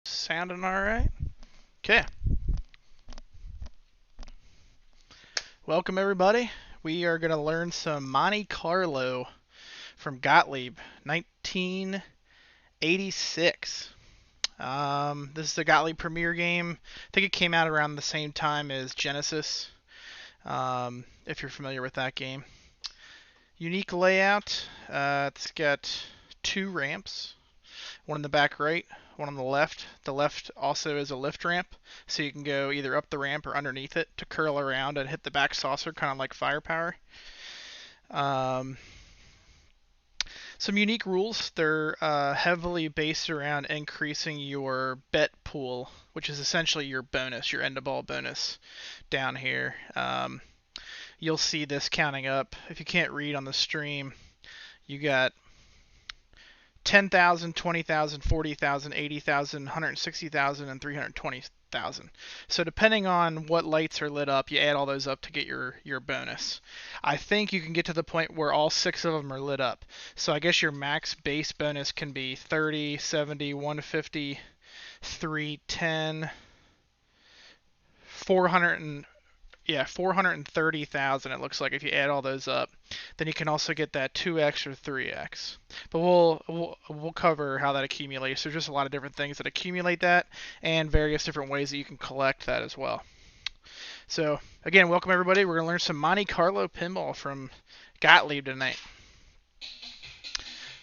Sounding all right? Okay. Welcome, everybody. We are going to learn some Monte Carlo from Gottlieb, 1986. This is the Gottlieb Premier game. I think it came out around the same time as Genesis, if you're familiar with that game. Unique layout. It's got two ramps. One in the back right, one on the left. The left also is a lift ramp, so you can go either up the ramp or underneath it to curl around and hit the back saucer, kind of like firepower. Um, some unique rules. They're heavily based around increasing your bet pool, which is essentially your bonus, your end of ball bonus down here. You'll see this counting up. If you can't read on the stream, you got 10,000, 20,000, 40,000, 80,000, 160,000, and 320,000. So depending on what lights are lit up, you add all those up to get your bonus. I think you can get to the point where all 6 of them are lit up. So I guess your max base bonus can be 30, 70, 150, 310, 430,000 it looks like if you add all those up. Then you can also get that 2x or 3x. But we'll cover how that accumulates. There's just a lot of different things that accumulate that and various different ways that you can collect that as well. So again, welcome everybody. We're going to learn some Monte Carlo Pinball from Gottlieb tonight.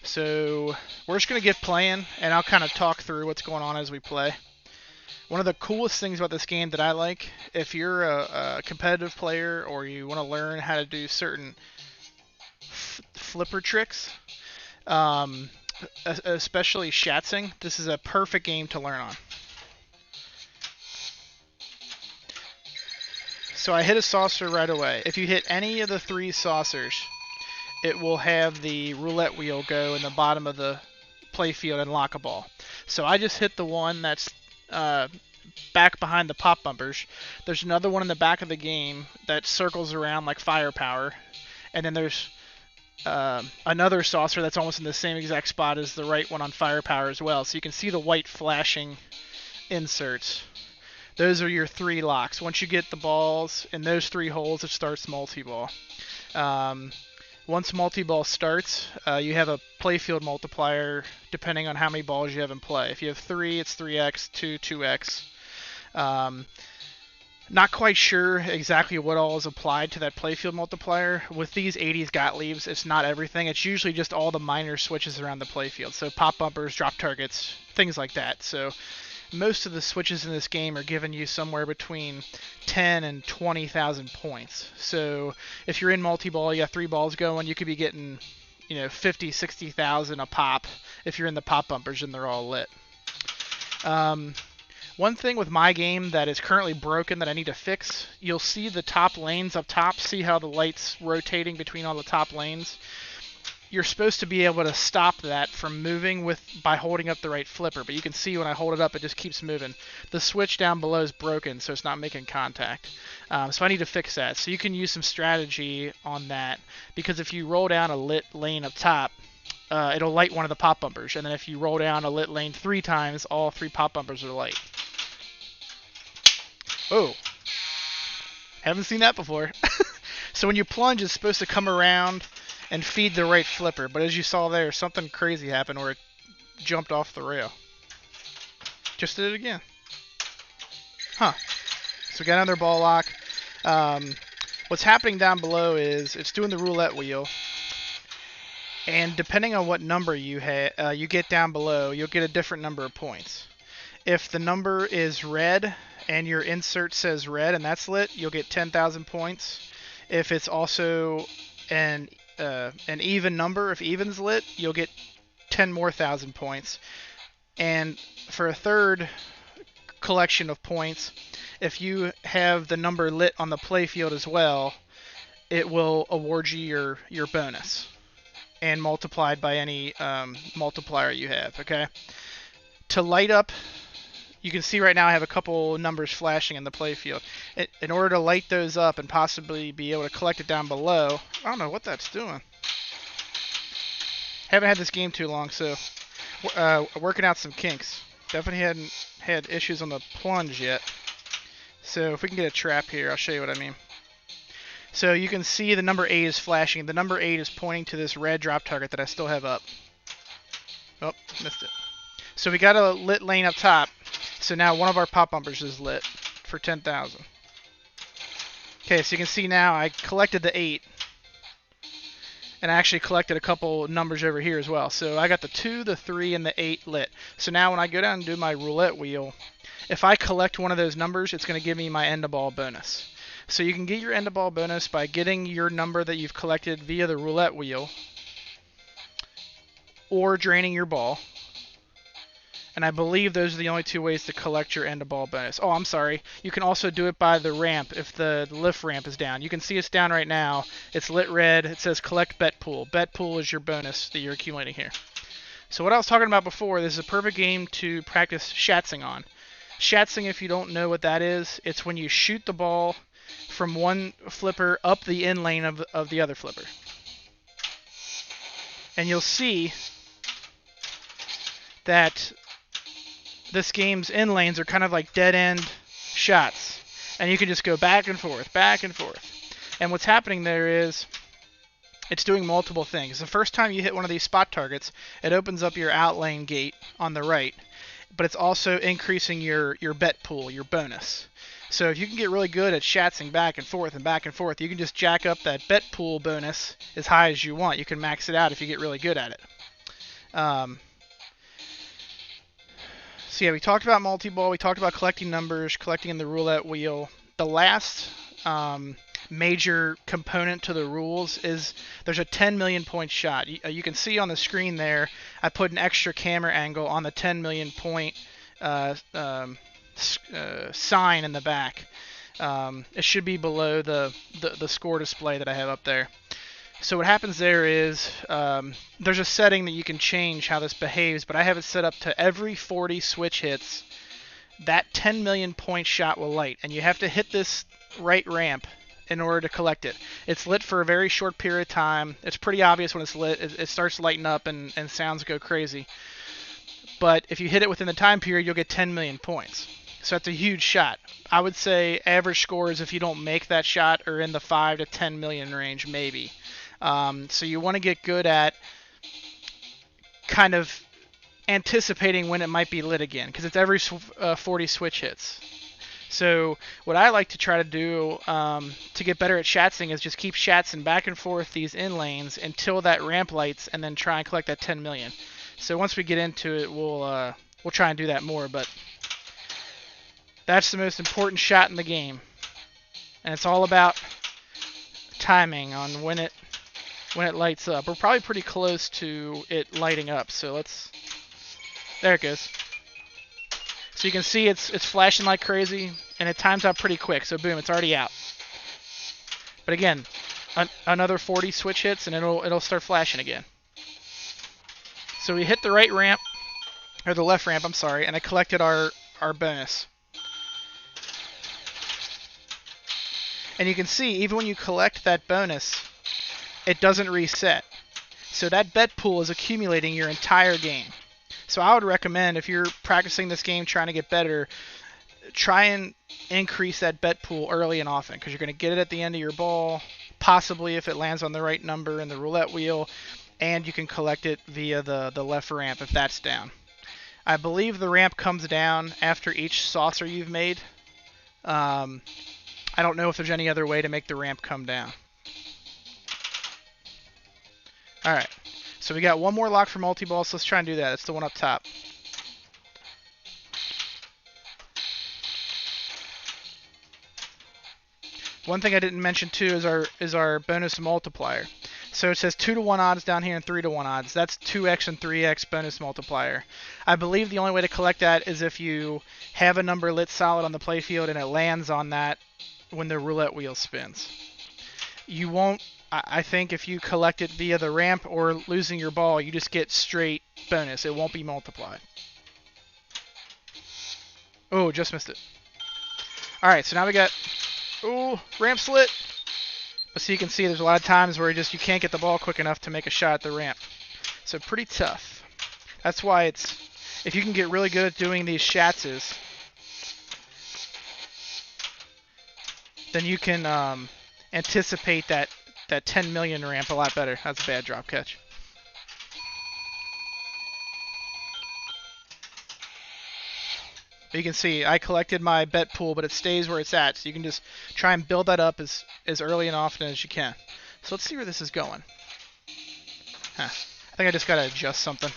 So we're just going to get playing and I'll kind of talk through what's going on as we play. One of the coolest things about this game that I like, if you're a competitive player or you want to learn how to do certain flipper tricks, especially shatzing, this is a perfect game to learn on. So I hit a saucer right away. If you hit any of the 3 saucers, it will have the roulette wheel go in the bottom of the playfield and lock a ball. So I just hit the one that's back behind the pop bumpers. There's another one in the back of the game that circles around like firepower, and then there's another saucer that's almost in the same exact spot as the right one on firepower as well. So you can see the white flashing inserts. Those are your 3 locks. Once you get the balls in those 3 holes, it starts multi-ball. Once multi-ball starts, you have a playfield multiplier depending on how many balls you have in play. If you have 3, it's 3x, 2, 2x. Not quite sure exactly what all is applied to that playfield multiplier. With these 80s Gottliebs, it's not everything. It's usually just all the minor switches around the playfield. So pop bumpers, drop targets, things like that. So most of the switches in this game are giving you somewhere between 10 and 20,000 points. So if you're in multi-ball, you have 3 balls going, you could be getting 50, 60,000 a pop if you're in the pop bumpers and they're all lit. One thing with my game that is currently broken that I need to fix, you'll see the top lanes up top. See how the light's rotating between all the top lanes? You're supposed to be able to stop that from moving by holding up the right flipper, but you can see when I hold it up, it just keeps moving. The switch down below is broken, so it's not making contact. So I need to fix that. So you can use some strategy on that, because if you roll down a lit lane up top, it'll light one of the pop bumpers, and then if you roll down a lit lane 3 times, all 3 pop bumpers are light. Oh, haven't seen that before. So when you plunge, it's supposed to come around and feed the right flipper, but as you saw there, something crazy happened where it jumped off the rail. Just did it again. Huh. So we got another ball lock. What's happening down below is it's doing the roulette wheel, and depending on what number you get down below, you'll get a different number of points. If the number is red and your insert says red and that's lit, you'll get 10,000 points. If it's also an even number, if even's lit, you'll get 10 more thousand points. And for a third collection of points, if you have the number lit on the playfield as well, it will award you your bonus and multiplied by any multiplier you have. Okay. To light up, you can see right now I have a couple numbers flashing in the playfield. In order to light those up and possibly be able to collect it down below, I don't know what that's doing. Haven't had this game too long, so working out some kinks. Definitely hadn't had issues on the plunge yet. So if we can get a trap here, I'll show you what I mean. So you can see the number 8 is flashing. The number 8 is pointing to this red drop target that I still have up. Oh, missed it. So we got a lit lane up top. So now one of our pop bumpers is lit for 10,000. Okay, so you can see now I collected the 8. And I actually collected a couple numbers over here as well. So I got the 2, the 3, and the 8 lit. So now when I go down and do my roulette wheel, if I collect one of those numbers, it's going to give me my end of ball bonus. So you can get your end of ball bonus by getting your number that you've collected via the roulette wheel or draining your ball. And I believe those are the only 2 ways to collect your end of ball bonus. Oh, I'm sorry. You can also do it by the ramp if the lift ramp is down. You can see it's down right now. It's lit red. It says collect bet pool. Bet pool is your bonus that you're accumulating here. So what I was talking about before, this is a perfect game to practice shatzing on. Shatzing, if you don't know what that is, it's when you shoot the ball from one flipper up the in lane of the other flipper. And you'll see that this game's in lanes are kind of like dead-end shots. And you can just go back and forth, back and forth. And what's happening there is it's doing multiple things. The first time you hit one of these spot targets, it opens up your out lane gate on the right. But it's also increasing your bet pool, your bonus. So if you can get really good at shatzing back and forth, you can just jack up that bet pool bonus as high as you want. You can max it out if you get really good at it. So yeah, we talked about multi-ball, we talked about collecting numbers, collecting in the roulette wheel. The last major component to the rules is there's a 10 million point shot. You can see on the screen there, I put an extra camera angle on the 10 million point sign in the back. It should be below the score display that I have up there. So what happens there is there's a setting that you can change how this behaves, but I have it set up to every 40 switch hits, that 10 million point shot will light, and you have to hit this right ramp in order to collect it. It's lit for a very short period of time. It's pretty obvious when it's lit. It starts lighting up and sounds go crazy. But if you hit it within the time period, you'll get 10 million points. So that's a huge shot. I would say average scores, if you don't make that shot, are in the 5 to 10 million range, maybe. So you want to get good at kind of anticipating when it might be lit again, because it's every 40 switch hits. So what I like to try to do to get better at shatzing is just keep shatzing back and forth these in lanes until that ramp lights, and then try and collect that 10 million. So once we get into it, we'll try and do that more. But that's the most important shot in the game, and it's all about timing on when it lights up. We're probably pretty close to it lighting up, so let's. There it goes. So you can see it's flashing like crazy, and it times out pretty quick. So boom, it's already out. But again, another 40 switch hits, and it'll start flashing again. So we hit the right ramp, or the left ramp, I'm sorry, and I collected our bonus. And you can see, even when you collect that bonus, it doesn't reset. So that bet pool is accumulating your entire game. So I would recommend, if you're practicing this game trying to get better, try and increase that bet pool early and often, because you're going to get it at the end of your ball, possibly if it lands on the right number in the roulette wheel, and you can collect it via the left ramp if that's down. I believe the ramp comes down after each saucer you've made. I don't know if there's any other way to make the ramp come down. Alright, so we got one more lock for multi-ball, so let's try and do that. It's the one up top. One thing I didn't mention too is our bonus multiplier. So it says 2 to 1 odds down here and 3 to 1 odds. That's 2x and 3x bonus multiplier. I believe the only way to collect that is if you have a number lit solid on the playfield and it lands on that when the roulette wheel spins. You won't, I think, if you collect it via the ramp or losing your ball, you just get straight bonus. It won't be multiplied. Oh, just missed it. Alright, so now we got, ooh, ramp slit. But so you can see there's a lot of times where you can't get the ball quick enough to make a shot at the ramp. So pretty tough. That's why it's if you can get really good at doing these Schatzes, then you can anticipate that 10 million ramp a lot better. That's a bad drop catch. You can see I collected my bet pool, but it stays where it's at. So you can just try and build that up as early and often as you can. So let's see where this is going. Huh. I think I just got to adjust something.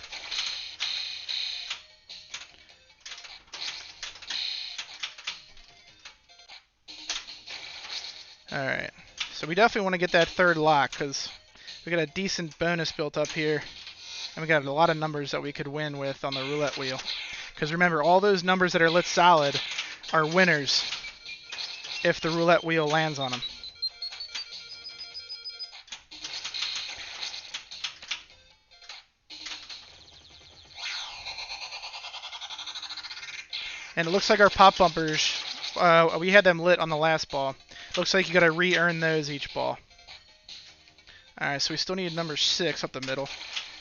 Alright. So we definitely want to get that third lock because we got a decent bonus built up here. And we got a lot of numbers that we could win with on the roulette wheel. Because remember, all those numbers that are lit solid are winners if the roulette wheel lands on them. And it looks like our pop bumpers, we had them lit on the last ball. Looks like you got to re-earn those each ball. Alright, so we still need number 6 up the middle.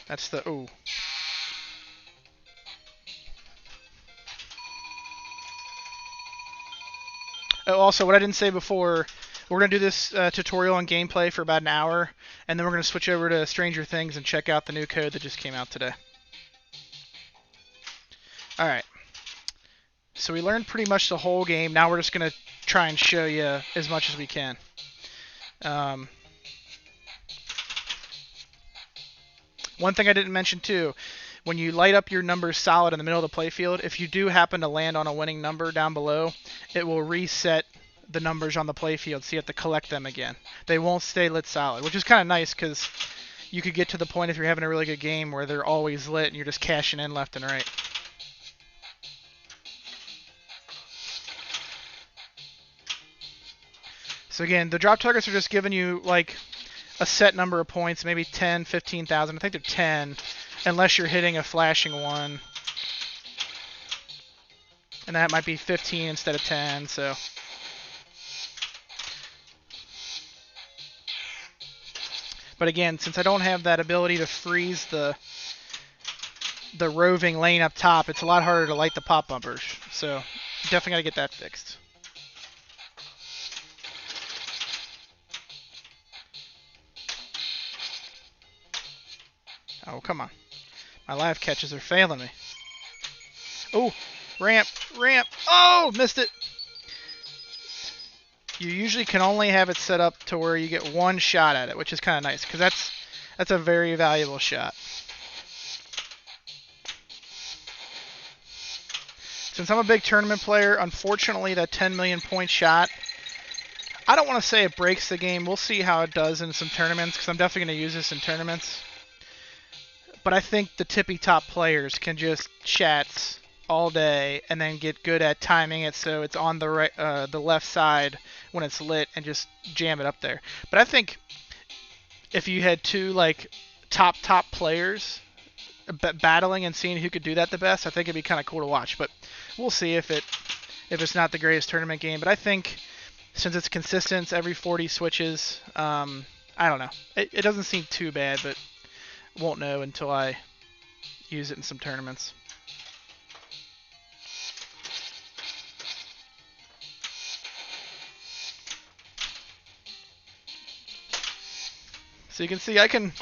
That's the, ooh. Oh, also, what I didn't say before, we're going to do this tutorial on gameplay for about an hour, and then we're going to switch over to Stranger Things and check out the new code that just came out today. Alright. So we learned pretty much the whole game. Now we're just going to try and show you as much as we can. One thing I didn't mention too, when you light up your numbers solid in the middle of the playfield, if you do happen to land on a winning number down below, it will reset the numbers on the playfield, so you have to collect them again. They won't stay lit solid, which is kind of nice because you could get to the point if you're having a really good game where they're always lit and you're just cashing in left and right. So again, the drop targets are just giving you like a set number of points, maybe 10, 15,000. I think they're 10, unless you're hitting a flashing one. And that might be 15 instead of 10, so. But again, since I don't have that ability to freeze the roving lane up top, it's a lot harder to light the pop bumpers. So definitely got to get that fixed. Oh, come on. My live catches are failing me. Oh, ramp, ramp. Oh, missed it. You usually can only have it set up to where you get one shot at it, which is kind of nice, because that's a very valuable shot. Since I'm a big tournament player, unfortunately that 10 million point shot, I don't want to say it breaks the game. We'll see how it does in some tournaments, because I'm definitely going to use this in tournaments. But I think the tippy-top players can just Schatz all day and then get good at timing it so it's on the right, the left side when it's lit and just jam it up there. But I think if you had two like top players battling and seeing who could do that the best, I think it'd be kind of cool to watch. But we'll see if it's not the greatest tournament game. But I think since it's consistent, it's every 40 switches, I don't know. It doesn't seem too bad, but won't know until I use it in some tournaments. So you can see I can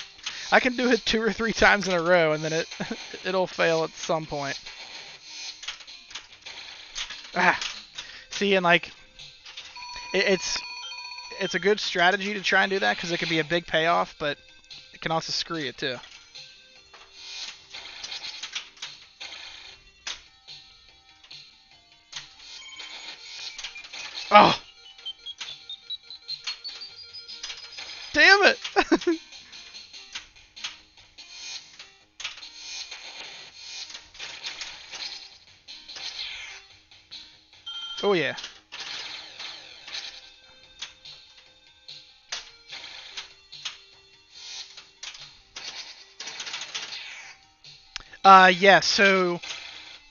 do it 2 or 3 times in a row, and then it'll fail at some point. See, and like it's a good strategy to try and do that because it can be a big payoff, but it can also screw you too. Oh! Damn it! Oh yeah. Yeah, so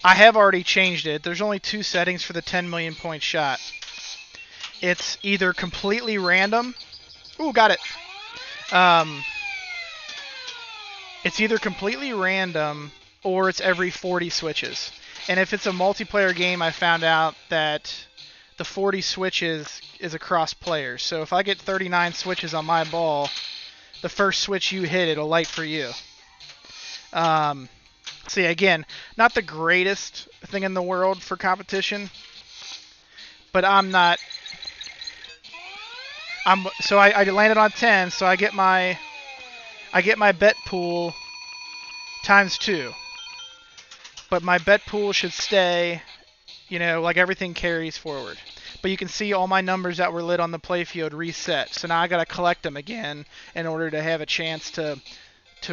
I have already changed it. There's only 2 settings for the 10 million point shot. It's either completely random. Ooh, got it. It's either completely random or it's every 40 switches. And if it's a multiplayer game, I found out that the 40 switches is across players. So if I get 39 switches on my ball, the first switch you hit, it'll light for you. So yeah, again, not the greatest thing in the world for competition, but I landed on 10, so I get my bet pool times 2. But my bet pool should stay, like everything carries forward. But you can see all my numbers that were lit on the playfield reset. So now I got to collect them again in order to have a chance to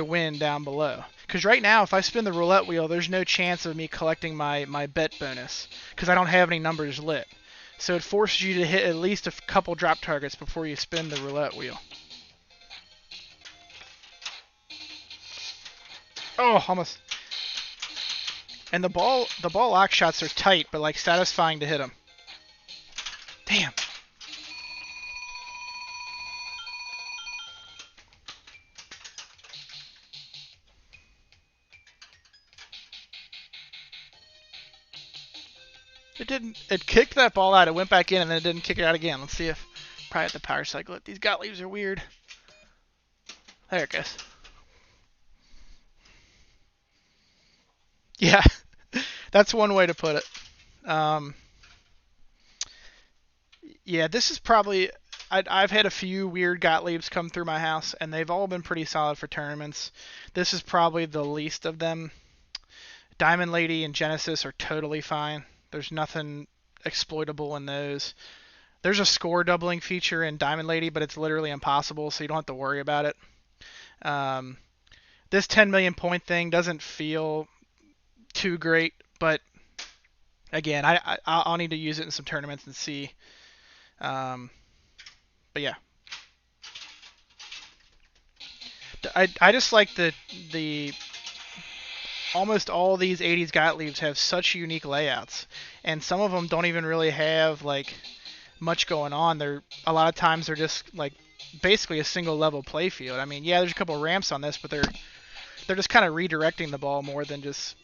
win down below. Because right now, if I spin the roulette wheel, there's no chance of me collecting my bet bonus because I don't have any numbers lit. So it forces you to hit at least a couple drop targets before you spin the roulette wheel. Oh, almost. And the ball lock shots are tight, but like satisfying to hit them. Damn. It didn't. It kicked that ball out. It went back in, and then it didn't kick it out again. Let's see if probably have to power cycle it. These Gottliebs are weird. There it goes. Yeah, that's one way to put it. Yeah, this is probably. I've had a few weird Gottliebs come through my house, and they've all been pretty solid for tournaments. This is probably the least of them. Diamond Lady and Genesis are totally fine. There's nothing exploitable in those. There's a score doubling feature in Diamond Lady, but it's literally impossible, so you don't have to worry about it. This 10 million point thing doesn't feel too great, but again, I'll need to use it in some tournaments and see. But yeah, I just like the almost all these 80s Gottliebs have such unique layouts, and some of them don't even really have like much going on. A lot of times they're just like basically a single level playfield. I mean, yeah, there's a couple ramps on this, but they're just kind of redirecting the ball more than just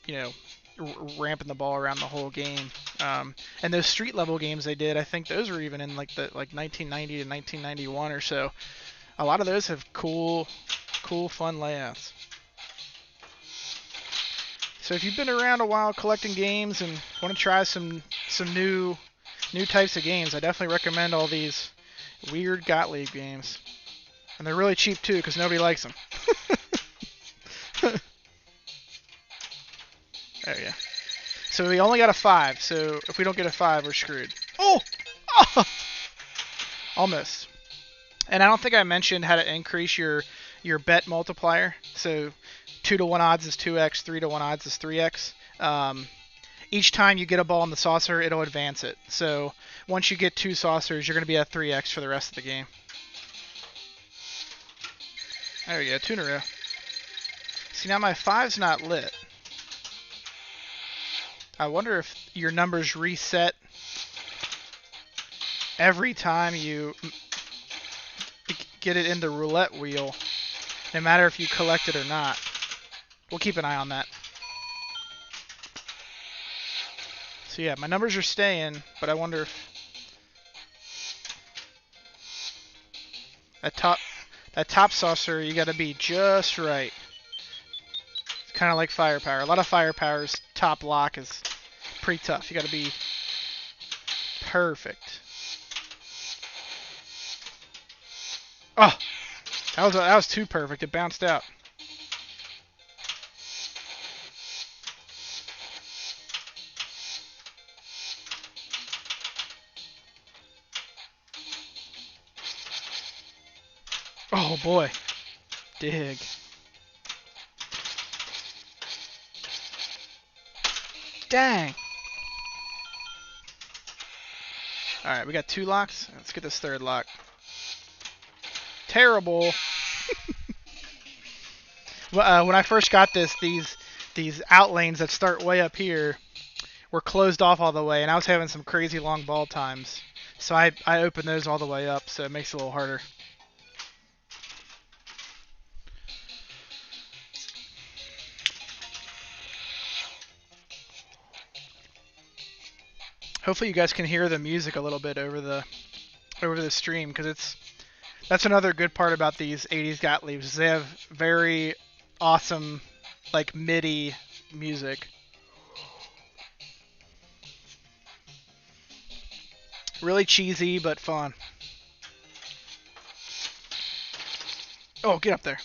ramping the ball around the whole game. And those street level games they did, I think those were even in like 1990 to 1991 or so. A lot of those have cool, fun layouts. So if you've been around a while collecting games and want to try some new types of games, I definitely recommend all these weird Gottlieb games. And they're really cheap too, because nobody likes them. There we go. So we only got a 5, so if we don't get a 5, we're screwed. Oh! Almost. And I don't think I mentioned how to increase your bet multiplier. So 2 to 1 odds is 2x, 3 to 1 odds is 3x. Each time you get a ball in the saucer, it'll advance it. So once you get 2 saucers, you're going to be at 3x for the rest of the game. There we go, 2 in a row. See, now my 5's not lit. I wonder if your numbers reset every time you get it in the roulette wheel, no matter if you collect it or not. We'll keep an eye on that. So yeah, my numbers are staying, but I wonder if that top saucer, you got to be just right. It's kind of like firepower. A lot of firepower's top lock is pretty tough. You got to be perfect. Oh, that was too perfect. It bounced out. Oh boy. Dig. Dang. Alright, we got 2 locks. Let's get this 3rd lock. Terrible. When I first got this, these out lanes that start way up here were closed off all the way, and I was having some crazy long ball times. So I opened those all the way up, so it makes it a little harder. Hopefully you guys can hear the music a little bit over the stream, because that's another good part about these 80s Gottliebs, is they have very awesome like MIDI music. Really cheesy but fun. Oh, get up there.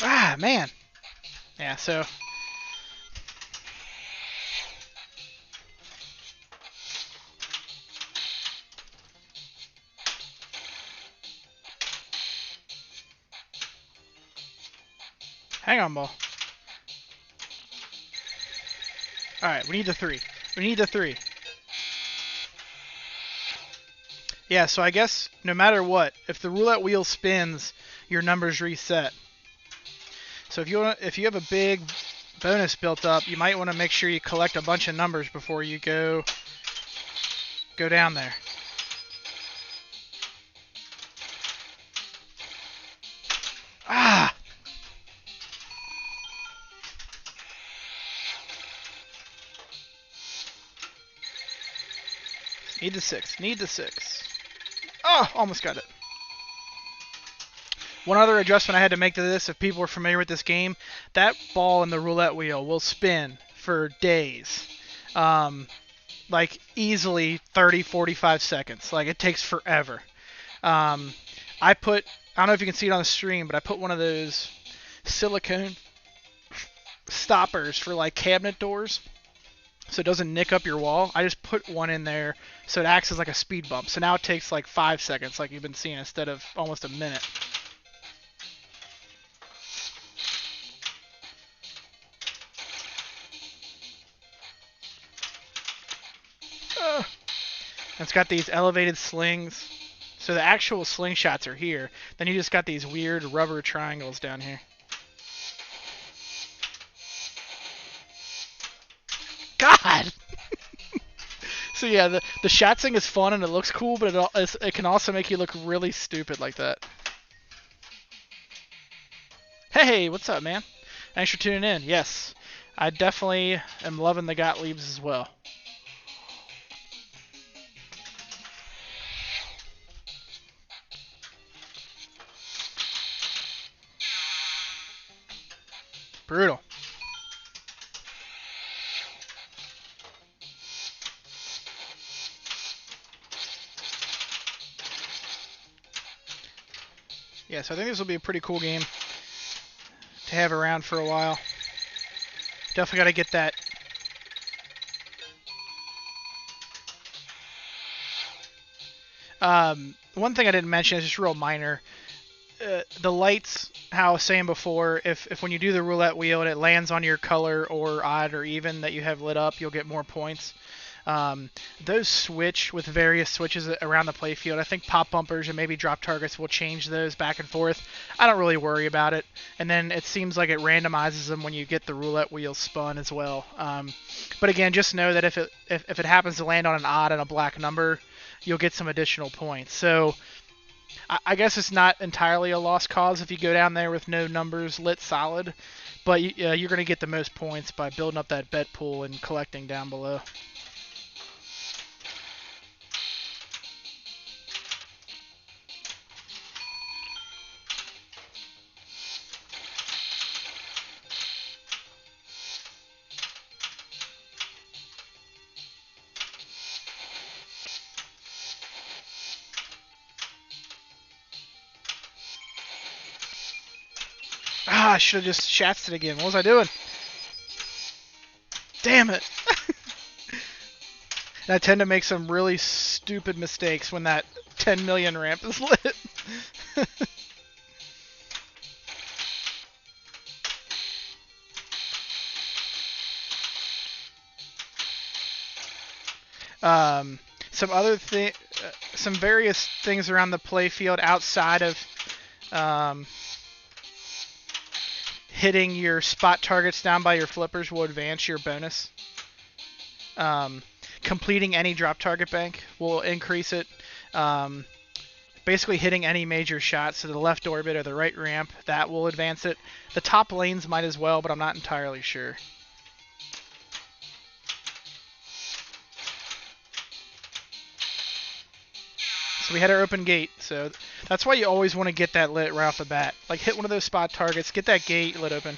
Ah, man. Yeah, so hang on, ball. Alright, we need the 3. We need the 3. Yeah, so I guess no matter what, if the roulette wheel spins, your numbers reset. So if you have a big bonus built up, you might want to make sure you collect a bunch of numbers before you go down there. Ah! Need the 6. Need the 6. Oh, almost got it. One other adjustment I had to make to this, if people are familiar with this game, that ball in the roulette wheel will spin for days. Like easily 30, 45 seconds. Like it takes forever. I don't know if you can see it on the stream, but I put one of those silicone stoppers for like cabinet doors so it doesn't nick up your wall. I just put one in there so it acts as like a speed bump. So now it takes like 5 seconds like you've been seeing instead of almost a minute. It's got these elevated slings. So the actual slingshots are here. Then you just got these weird rubber triangles down here. God! So yeah, the shatzing is fun and it looks cool, but it can also make you look really stupid like that. Hey, what's up, man? Thanks for tuning in. Yes, I definitely am loving the Gottliebs as well. Brutal. Yeah, so I think this will be a pretty cool game to have around for a while. Definitely got to get that. One thing I didn't mention is just real minor. The lights, how I was saying before, if when you do the roulette wheel and it lands on your color or odd or even that you have lit up, you'll get more points. Those switch with various switches around the playfield. I think pop bumpers and maybe drop targets will change those back and forth. I don't really worry about it. And then it seems like it randomizes them when you get the roulette wheel spun as well. But again, just know that if it happens to land on an odd and a black number, you'll get some additional points. So I guess it's not entirely a lost cause if you go down there with no numbers lit solid, but you're going to get the most points by building up that bet pool and collecting down below. Ah, I should have just shatzed it again. What was I doing? Damn it. And I tend to make some really stupid mistakes when that 10 million ramp is lit. some other some various things around the play field outside of hitting your spot targets down by your flippers will advance your bonus. Completing any drop target bank will increase it. Basically hitting any major shot, so the left orbit or the right ramp, that will advance it. The top lanes might as well, but I'm not entirely sure. So we had our open gate, so that's why you always want to get that lit right off the bat. Like, hit one of those spot targets, get that gate lit open.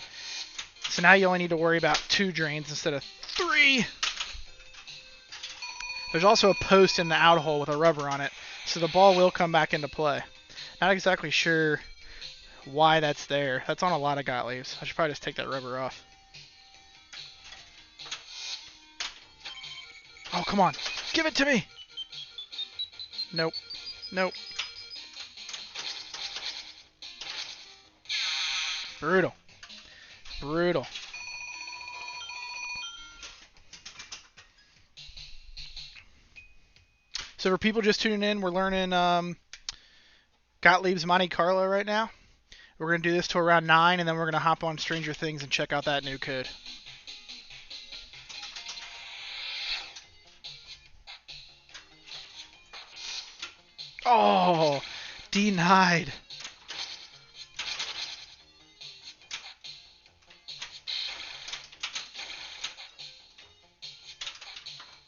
So now you only need to worry about 2 drains instead of 3. There's also a post in the out hole with a rubber on it, so the ball will come back into play. Not exactly sure why that's there. That's on a lot of Gottliebs. I should probably just take that rubber off. Oh, come on. Give it to me! Nope. Nope. Brutal. Brutal. So for people just tuning in, we're learning Gottlieb's Monte Carlo right now. We're going to do this till around 9, and then we're going to hop on Stranger Things and check out that new code. Oh, denied.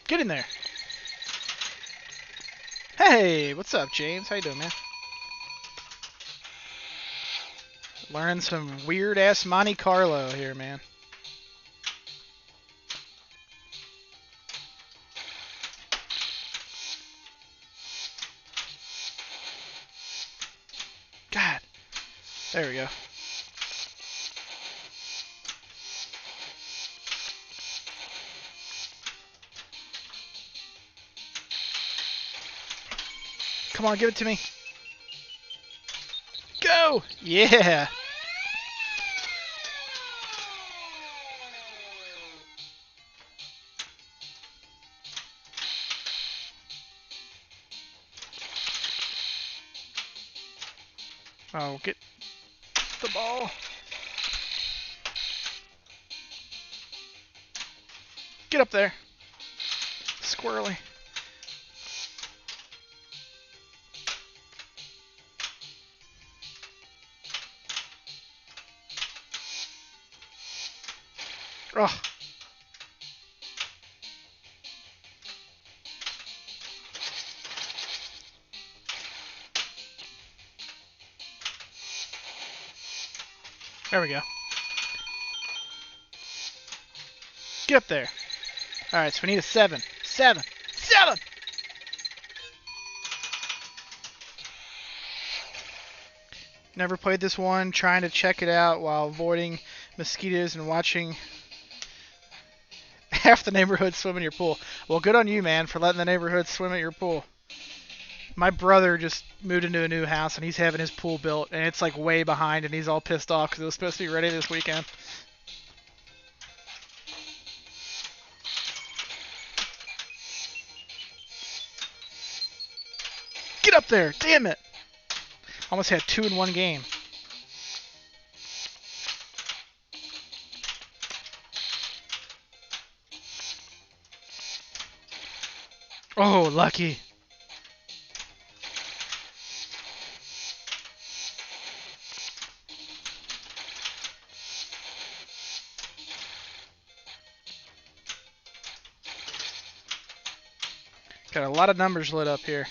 Get in there. Hey, what's up, James? How you doing, man? Learning some weird-ass Monte Carlo here, man. God. There we go. Come on, give it to me. Go! Yeah! Oh, get the ball. Get up there. Squirrely. Oh. There we go. Get up there. Alright, so we need a 7. 7! 7! Never played this one, trying to check it out while avoiding mosquitoes and watching half the neighborhood swim in your pool. Well, good on you, man, for letting the neighborhood swim at your pool. My brother just moved into a new house, and he's having his pool built, and it's like way behind, and he's all pissed off because it was supposed to be ready this weekend. Get up there! Damn it! Almost had 2 in one game. Oh, lucky. Got a lot of numbers lit up here.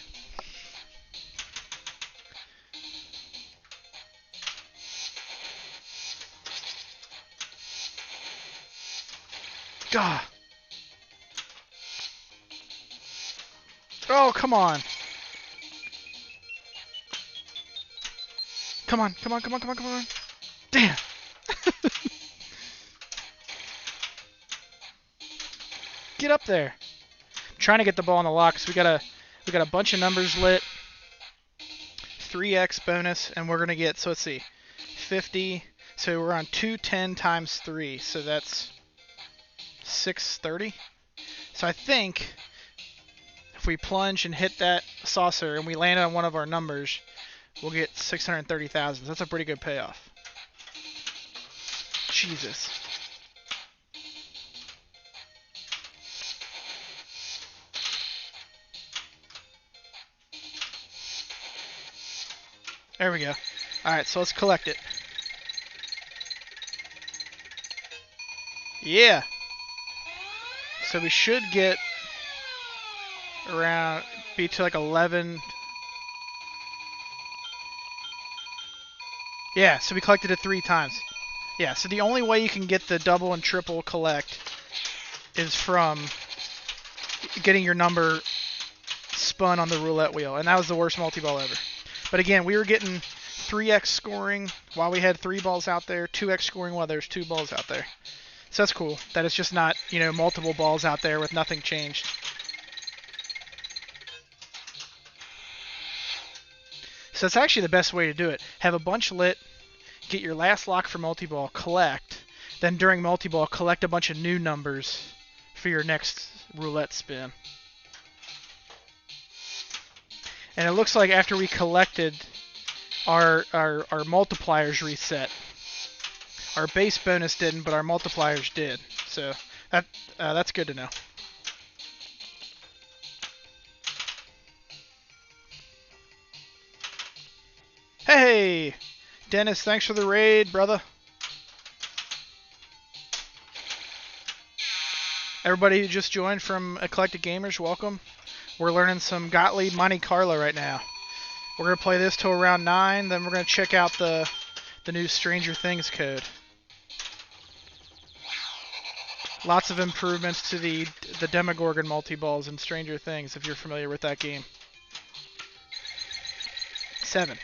God. Oh, come on. Come on, come on, come on, come on, come on. Damn. Get up there. I'm trying to get the ball in the lock, so we got a bunch of numbers lit. 3x bonus, and we're gonna get, so let's see, 50. So we're on 210 times 3, so that's 630. So I think If we plunge and hit that saucer and we land on one of our numbers, we'll get 630,000. That's a pretty good payoff. Jesus. There we go. Alright, so let's collect it. Yeah. So we should get around, be to like 11. Yeah, so we collected it 3 times. Yeah, so the only way you can get the double and triple collect is from getting your number spun on the roulette wheel, and that was the worst multi-ball ever. But again, we were getting 3x scoring while we had 3 balls out there, 2x scoring while there's 2 balls out there. So that's cool, that it's just not, you know, multiple balls out there with nothing changed. So that's actually the best way to do it. Have a bunch lit, get your last lock for multi-ball, collect, then during multi-ball, collect a bunch of new numbers for your next roulette spin. And it looks like after we collected, our multipliers reset. Our base bonus didn't, but our multipliers did. So that's good to know. Hey! Dennis, thanks for the raid, brother. Everybody who just joined from Eclectic Gamers, welcome. We're learning some Gottlieb Monte Carlo right now. We're going to play this till around 9, then we're going to check out the new Stranger Things code. Lots of improvements to the Demogorgon multi-balls in Stranger Things, if you're familiar with that game. 7.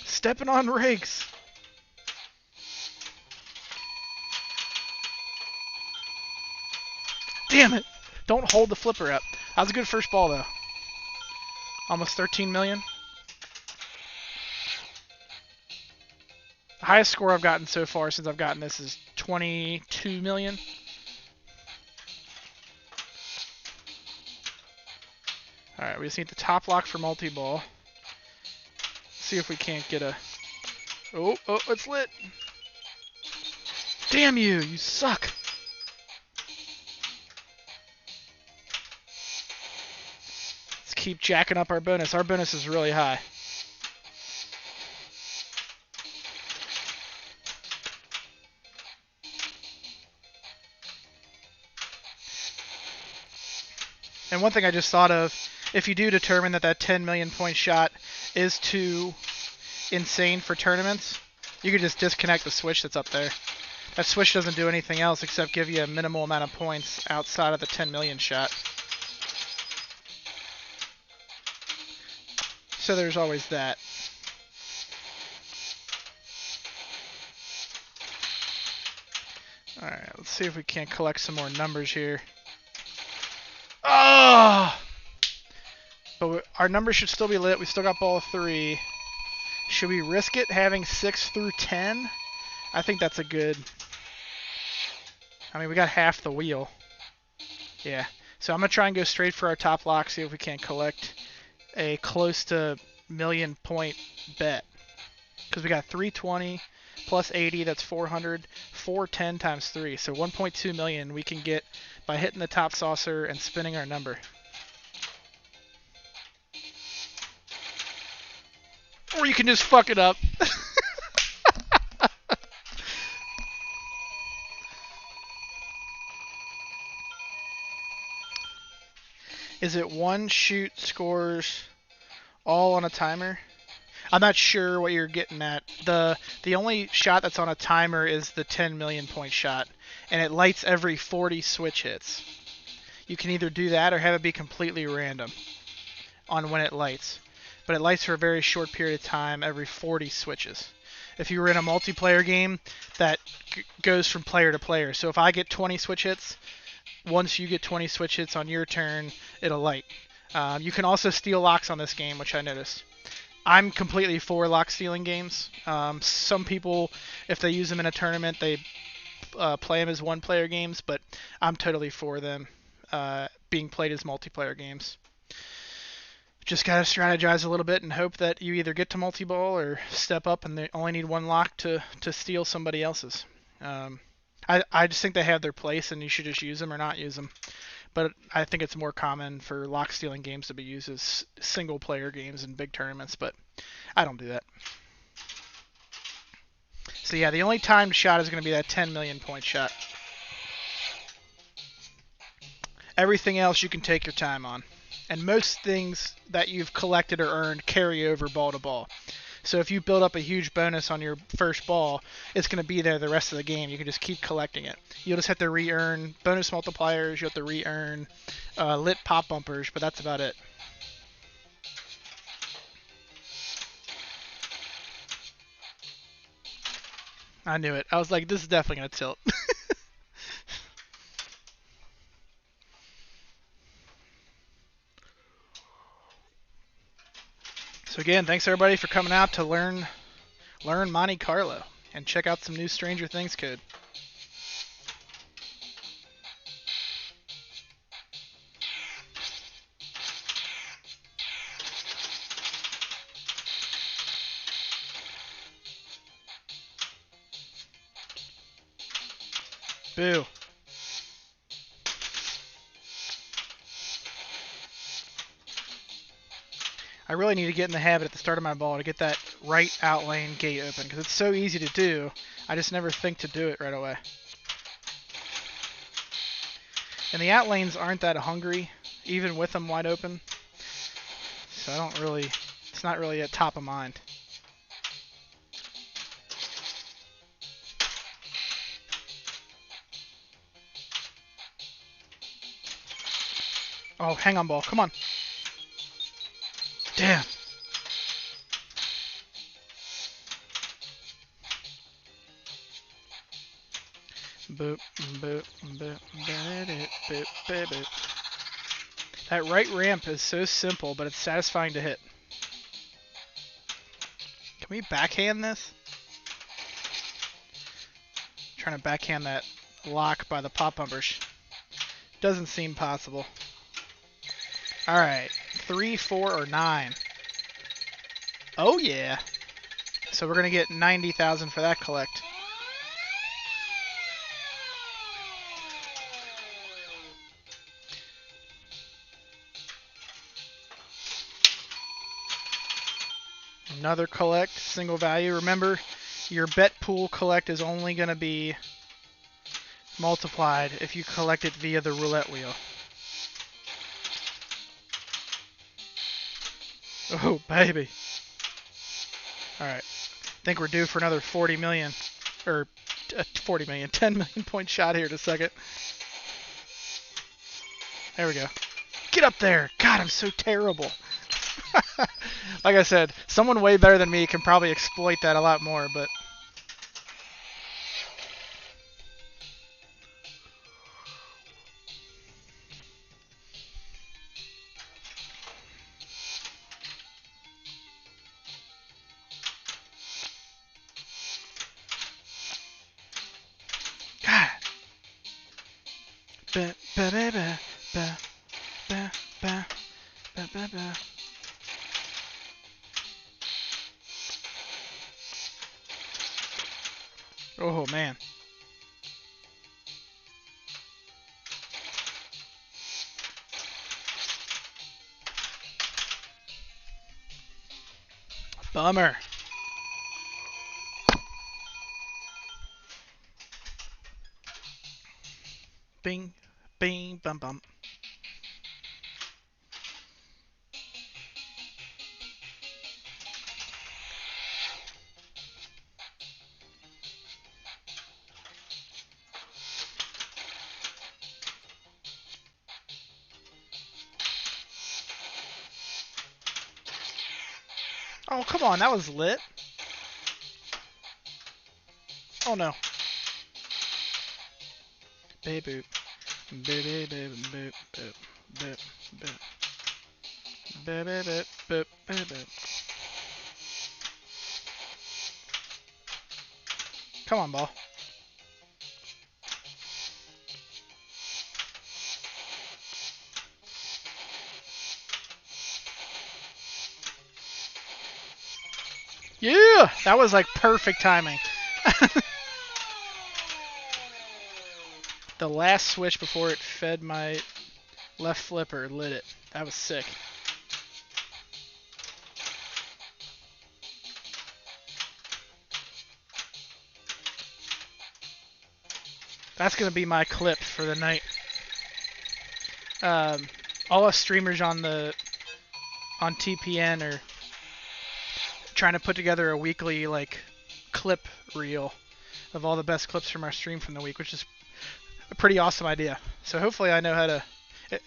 Stepping on rakes. Damn it! Don't hold the flipper up. That was a good first ball, though. Almost 13 million. The highest score I've gotten so far since I've gotten this is 22 million. Alright, we just need the top lock for multi-ball. See if we can't get a... Oh, it's lit! Damn you, you suck! Let's keep jacking up our bonus. Our bonus is really high. And one thing I just thought of, if you do determine that that 10 million point shot is too insane for tournaments, you could just disconnect the switch that's up there. That switch doesn't do anything else except give you a minimal amount of points outside of the 10 million shot. So there's always that. Alright, let's see if we can't collect some more numbers here. Oh! But our numbers should still be lit. We still got ball 3. Should we risk it having 6 through 10? I think that's a good... I mean, we got half the wheel. Yeah. So I'm going to try and go straight for our top lock, see if we can't collect a close to million point bet. Because we got 320 plus 80, that's 400. 410 times 3, so 1.2 million we can get by hitting the top saucer and spinning our number. Or you can just fuck it up. Is it one shoot scores all on a timer? I'm not sure what you're getting at. The only shot that's on a timer is the 10 million point shot, and it lights every 40 switch hits. You can either do that or have it be completely random on when it lights. But it lights for a very short period of time every 40 switches. If you were in a multiplayer game, that goes from player to player. So if I get 20 switch hits, once you get 20 switch hits on your turn, it'll light. You can also steal locks on this game, which I noticed. I'm completely for lock stealing games. Some people, if they use them in a tournament, they play them as one-player games, but I'm totally for them being played as multiplayer games. Just gotta strategize a little bit and hope that you either get to multi-ball or step up and they only need one lock to steal somebody else's. I just think they have their place and you should just use them or not use them. But I think it's more common for lock stealing games to be used as single player games in big tournaments, but I don't do that. So yeah, the only timed shot is going to be that 10 million point shot. Everything else you can take your time on. And most things that you've collected or earned carry over ball to ball. So if you build up a huge bonus on your first ball, it's going to be there the rest of the game. You can just keep collecting it. You'll just have to re-earn bonus multipliers. You'll have to re-earn lit pop bumpers, but that's about it. I knew it. I was like, this is definitely going to tilt. So again, thanks everybody for coming out to learn Monte Carlo and check out some new Stranger Things code. Boo. I really need to get in the habit at the start of my ball to get that right out lane gate open because it's so easy to do. I just never think to do it right away. And the out lanes aren't that hungry, even with them wide open. So I don't really, it's not really at top of mind. Oh, hang on ball, come on. Damn. Boop, boop, boop, boop, boop, boop. That right ramp is so simple, but it's satisfying to hit. Can we backhand this? I'm trying to backhand that lock by the pop bumpers. Doesn't seem possible. Alright, 3, 4, or 9. Oh yeah. So we're going to get 90,000 for that collect. Another collect, single value. Remember, your bet pool collect is only going to be multiplied if you collect it via the roulette wheel. Oh, baby. Alright. I think we're due for another 40 million. Or 40 million. 10 million point shot here in a second. There we go. Get up there! God, I'm so terrible. Like I said, someone way better than me can probably exploit that a lot more, but... God. Ba, ba, ba, ba, ba, ba, ba, ba, ba, ba. Oh, man. Bummer. Bing, bing, bum, bum. Oh, come on, that was lit. Oh, no. Boop, boop. Boop, boop, boop, boop, boop, boop. Boop, boop, boop, boop, boop, boop. Come on, ball. Yeah! That was like perfect timing. The last switch before it fed my left flipper lit it. That was sick. That's going to be my clip for the night. All us streamers on TPN are trying to put together a weekly like clip reel of all the best clips from our stream from the week, which is a pretty awesome idea. So hopefully I know how to.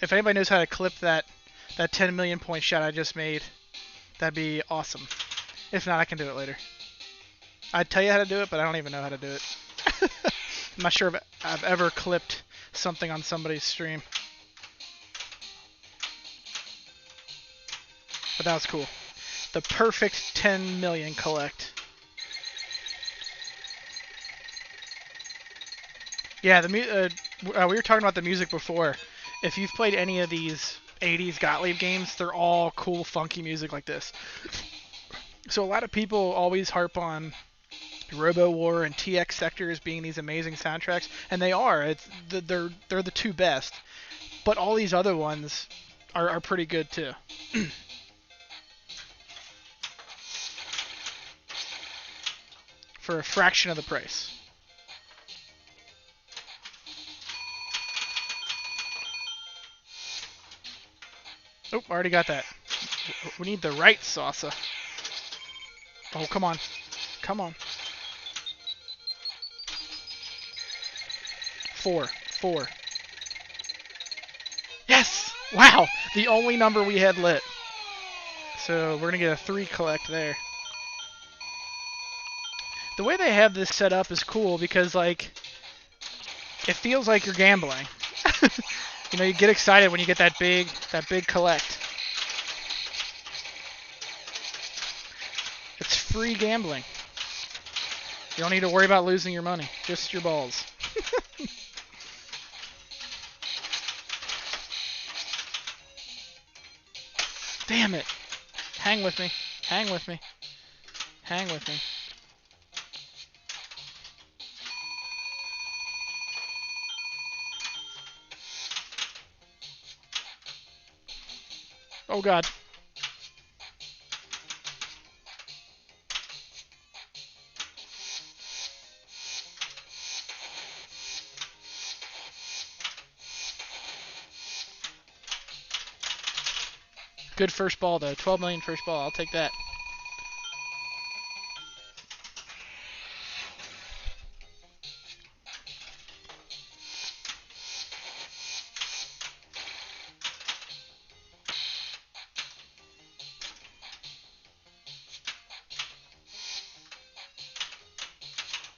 If anybody knows how to clip that 10 million point shot I just made, that'd be awesome. If not, I can do it later. I'd tell you how to do it, but I don't even know how to do it. I'm not sure if I've ever clipped something on somebody's stream. But that was cool. The perfect 10 million collect. Yeah, we were talking about the music before. If you've played any of these 80s Gottlieb games, they're all cool, funky music like this. So a lot of people always harp on Robo War and TX Sectors being these amazing soundtracks, and they are. They're the two best. But all these other ones are pretty good too. For a fraction of the price. Oh, already got that. We need the right salsa. Oh, come on. Come on. 4. Yes! Wow! The only number we had lit. So we're going to get a 3 collect there. The way they have this set up is cool because, like, it feels like you're gambling. You know, you get excited when you get that big collect. It's free gambling. You don't need to worry about losing your money, just your balls. Damn it. Hang with me. Hang with me. Hang with me. Oh god. Good first ball though. 12 million first ball. I'll take that.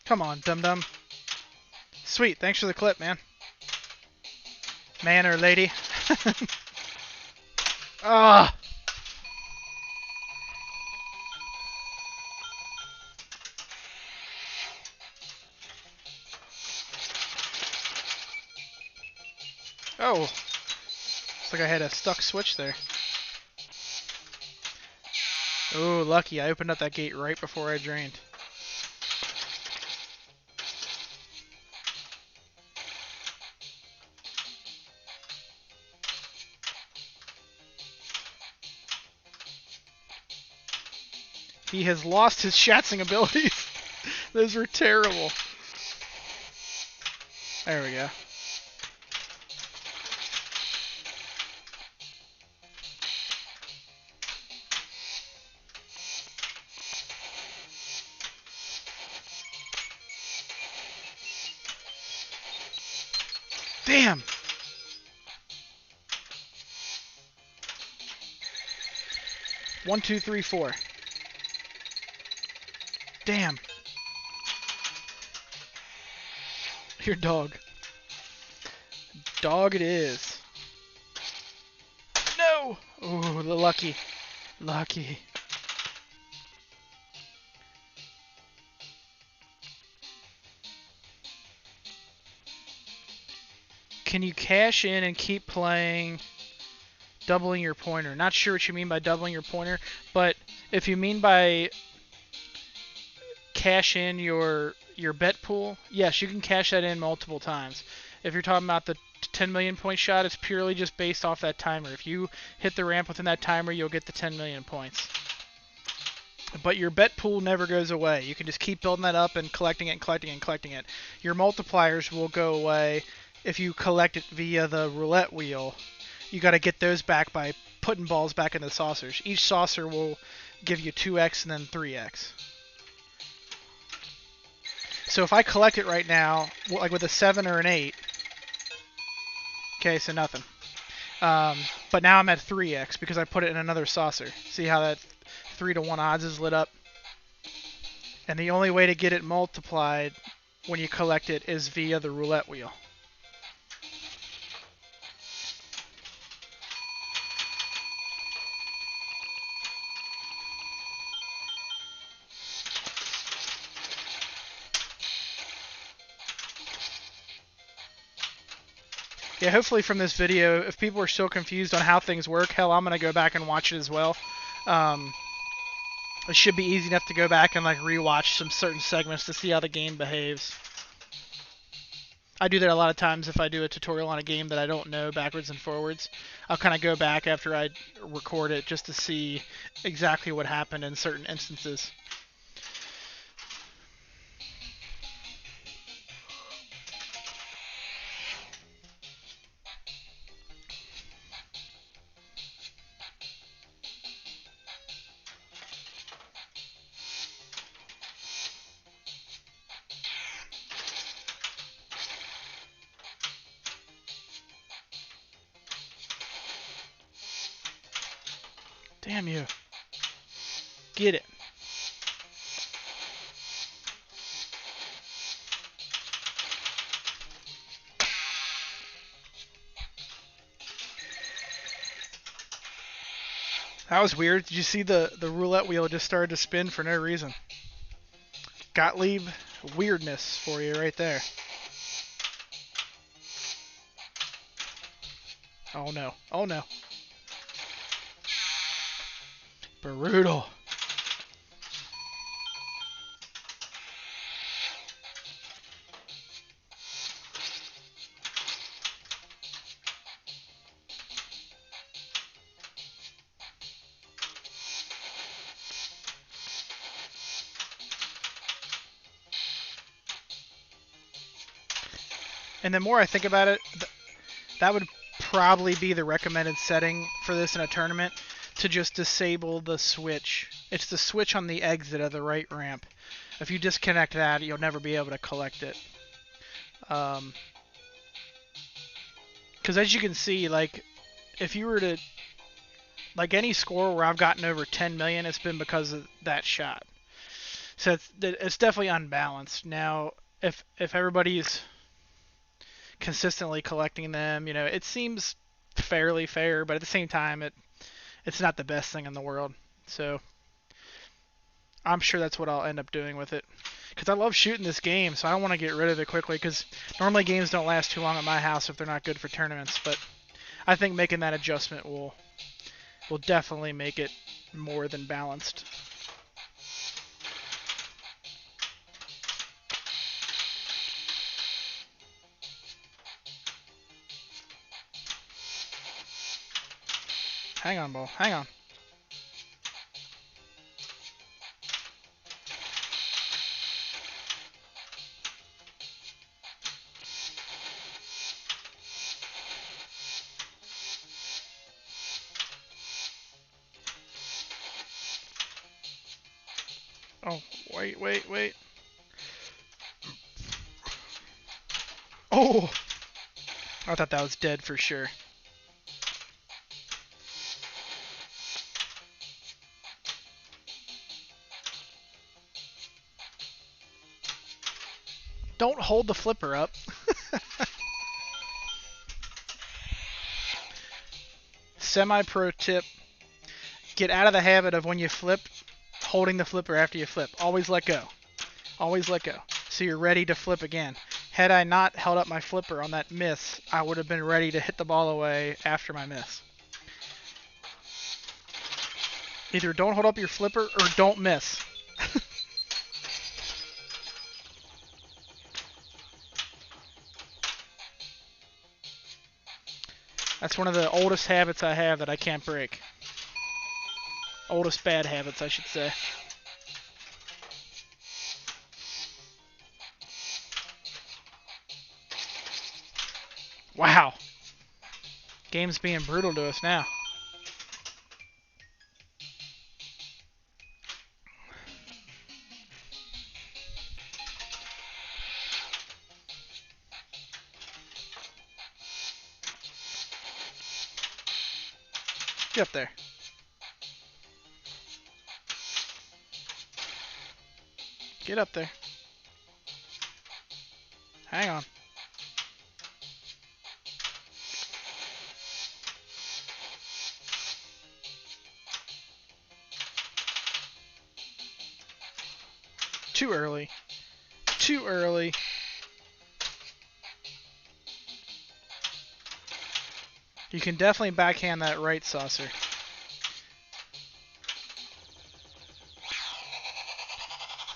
Come on, dum-dum. Sweet, thanks for the clip, man. Man or lady. Ah! Oh! Looks like I had a stuck switch there. Oh, lucky. I opened up that gate right before I drained. He has lost his shatzing abilities. Those were terrible. There we go. Damn! One, two, three, four. Damn. Your dog. Dog it is. No! Oh, the lucky. Lucky. Can you cash in and keep playing doubling your pointer? Not sure what you mean by doubling your pointer, but if you mean by cash in your bet pool, yes, you can cash that in multiple times. If you're talking about the 10 million point shot, it's purely just based off that timer. If you hit the ramp within that timer, you'll get the 10 million points. But your bet pool never goes away. You can just keep building that up and collecting it and collecting it and collecting it. Your multipliers will go away if you collect it via the roulette wheel. You got to get those back by putting balls back in the saucers. Each saucer will give you 2x and then 3x. So if I collect it right now, like with a 7 or an 8, okay, so nothing. But now I'm at 3x because I put it in another saucer. See how that 3-to-1 odds is lit up? And the only way to get it multiplied when you collect it is via the roulette wheel. Yeah, hopefully from this video, if people are still confused on how things work, hell, I'm going to go back and watch it as well. It should be easy enough to go back and like rewatch some certain segments to see how the game behaves. I do that a lot of times if I do a tutorial on a game that I don't know backwards and forwards. I'll kind of go back after I record it just to see exactly what happened in certain instances. Damn you. Get it. That was weird. Did you see the roulette wheel just started to spin for no reason? Gottlieb weirdness for you right there. Oh no. Oh no. Brutal. And the more I think about it, that would probably be the recommended setting for this in a tournament, to just disable the switch. It's the switch on the exit of the right ramp. If you disconnect that, you'll never be able to collect it. Because as you can see, like, if you were to, like any score where I've gotten over 10 million, it's been because of that shot. So it's definitely unbalanced. Now, if everybody's consistently collecting them, you know, it seems fairly fair, but at the same time, it's not the best thing in the world. So I'm sure that's what I'll end up doing with it, because I love shooting this game, so I don't want to get rid of it quickly, because normally games don't last too long at my house if they're not good for tournaments. But I think making that adjustment will definitely make it more than balanced. Hang on, ball. Hang on. Oh, wait. Oh! I thought that was dead for sure. Don't hold the flipper up. Semi-pro tip. Get out of the habit of when you flip, holding the flipper after you flip. Always let go. Always let go. So you're ready to flip again. Had I not held up my flipper on that miss, I would have been ready to hit the ball away after my miss. Either don't hold up your flipper or don't miss. That's one of the oldest habits I have that I can't break. Oldest bad habits, I should say. Wow. Game's being brutal to us now. Get up there. Get up there. Hang on. Too early. Too early. You can definitely backhand that right saucer.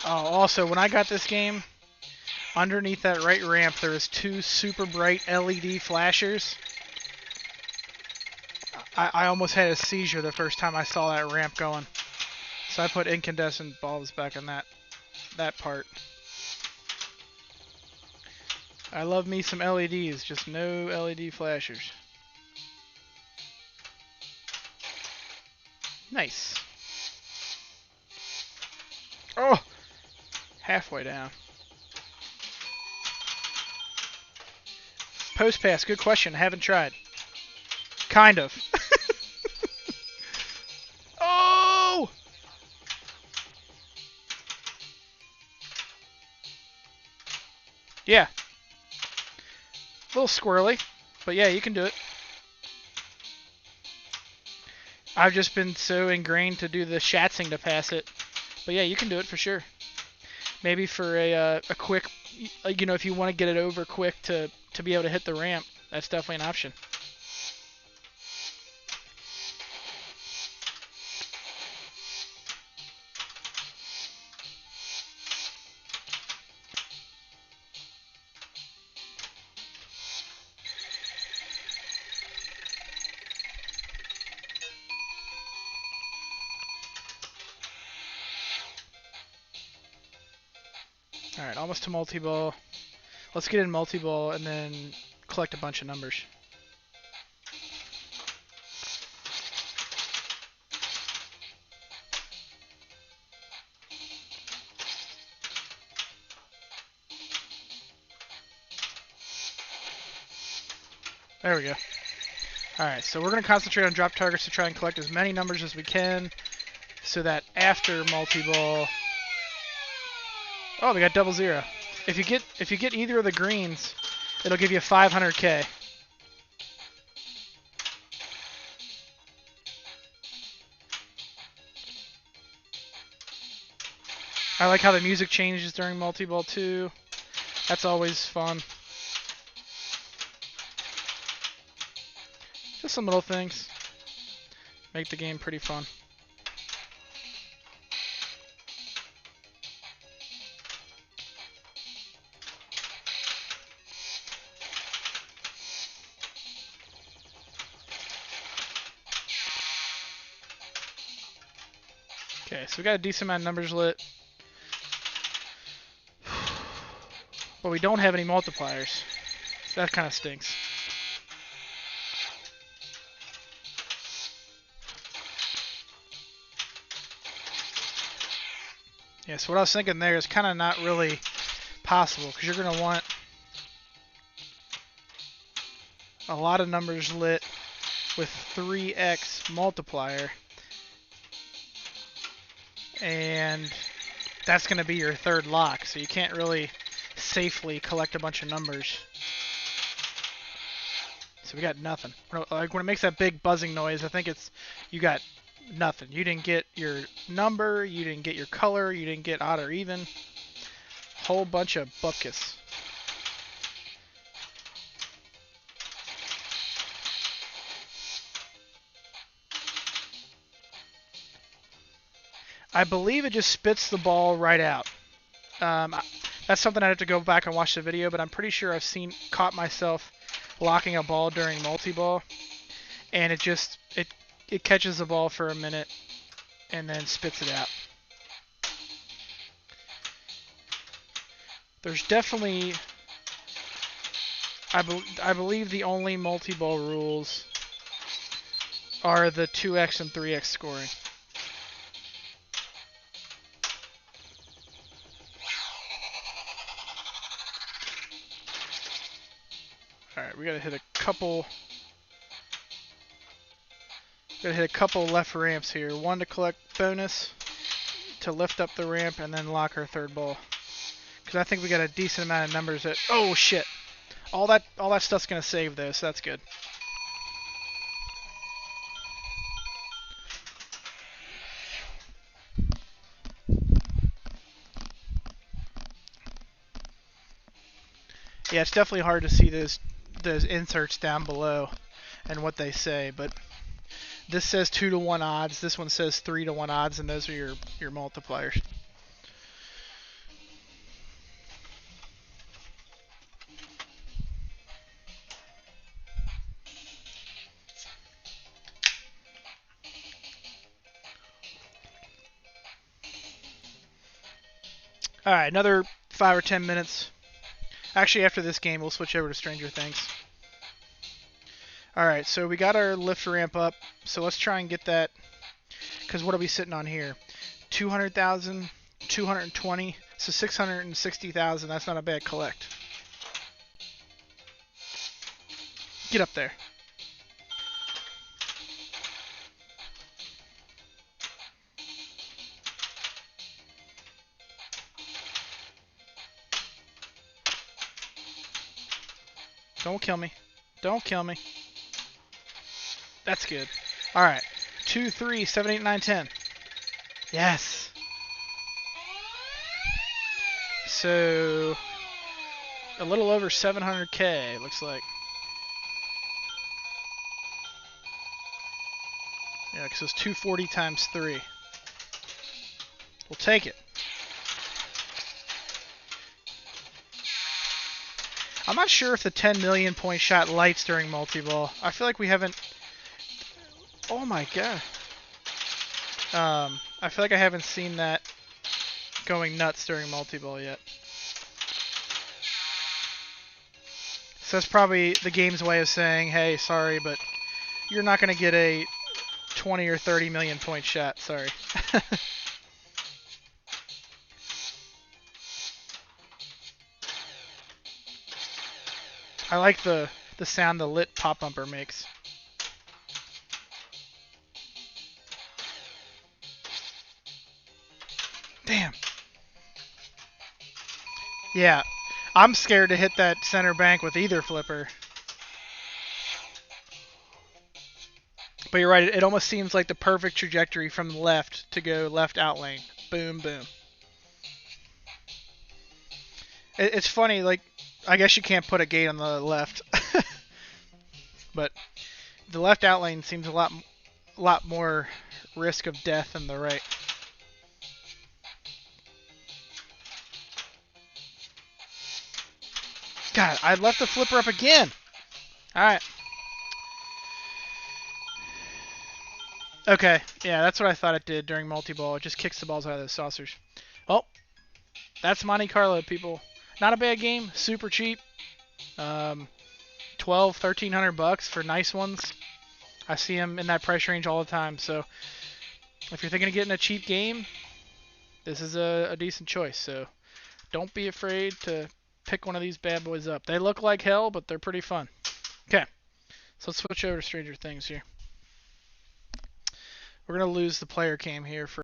Oh, also, when I got this game, underneath that right ramp, there was 2 super bright LED flashers. I almost had a seizure the first time I saw that ramp going. So I put incandescent bulbs back in that part. I love me some LEDs, just no LED flashers. Nice. Oh! Halfway down. Post pass, good question. I haven't tried. Kind of. Oh! Yeah. A little squirrely, but yeah, you can do it. I've just been so ingrained to do the shatzing to pass it. But yeah, you can do it for sure. Maybe for a quick, you know, if you want to get it over quick to be able to hit the ramp, that's definitely an option. Alright, almost to multi-ball. Let's get in multi-ball and then collect a bunch of numbers. There we go. Alright, so we're going to concentrate on drop targets to try and collect as many numbers as we can so that after multi-ball... Oh, we got 00. If you get either of the greens, it'll give you 500K. I like how the music changes during multi-ball too. That's always fun. Just some little things make the game pretty fun. Okay, so we got a decent amount of numbers lit. But we don't have any multipliers. So that kind of stinks. Yeah, so what I was thinking there is kind of not really possible because you're going to want a lot of numbers lit with 3x multiplier. And that's going to be your third lock, so you can't really safely collect a bunch of numbers. So we got nothing. Like when it makes that big buzzing noise, I think it's you got nothing. You didn't get your number, you didn't get your color, you didn't get odd or even. Whole bunch of bupkis. I believe it just spits the ball right out. That's something I'd have to go back and watch the video, but I'm pretty sure I've caught myself locking a ball during multi-ball. and it catches the ball for a minute and then spits it out. There's definitely, I believe the only multi-ball rules are the 2x and 3x scoring. Alright, we gotta hit a couple left ramps here. One to collect bonus, to lift up the ramp, and then lock our third ball. Because I think we got a decent amount of numbers that... Oh, shit! All that stuff's gonna save though, so that's good. Yeah, it's definitely hard to see those inserts down below and what they say, but this says 2-to-1 odds, this one says 3-to-1 odds, and those are your multipliers. Alright, another 5 or 10 minutes. Actually, after this game, we'll switch over to Stranger Things. Alright, so we got our lift ramp up, so let's try and get that, because what are we sitting on here? 200,000, 220, so 660,000, that's not a bad collect. Get up there. Don't kill me. Don't kill me. That's good. Alright. 2, 3, 7, 8, 9, 10. Yes. So, a little over 700K, it looks like. Yeah, because it's 240 times 3. We'll take it. I'm not sure if the 10 million point shot lights during multi-ball. I feel like we haven't... Oh my god. I feel like I haven't seen that going nuts during multi-ball yet. So that's probably the game's way of saying, hey, sorry, but you're not going to get a 20 or 30 million point shot. Sorry. I like the sound the lit pop bumper makes. Damn. Yeah, I'm scared to hit that center bank with either flipper. But you're right, it almost seems like the perfect trajectory from the left to go left out lane. Boom, boom. It's funny, like, I guess you can't put a gate on the left. But the left out lane seems a lot more risk of death than the right. God, I left the flipper up again. Alright. Okay, yeah, that's what I thought it did during multi-ball. It just kicks the balls out of those saucers. Well, that's Monte Carlo, people. Not a bad game, super cheap. 1,300 bucks for nice ones. I see them in that price range all the time. So if you're thinking of getting a cheap game, this is a decent choice. So don't be afraid to pick one of these bad boys up. They look like hell, but they're pretty fun. Okay, so let's switch over to Stranger Things here. We're going to lose the player cam here for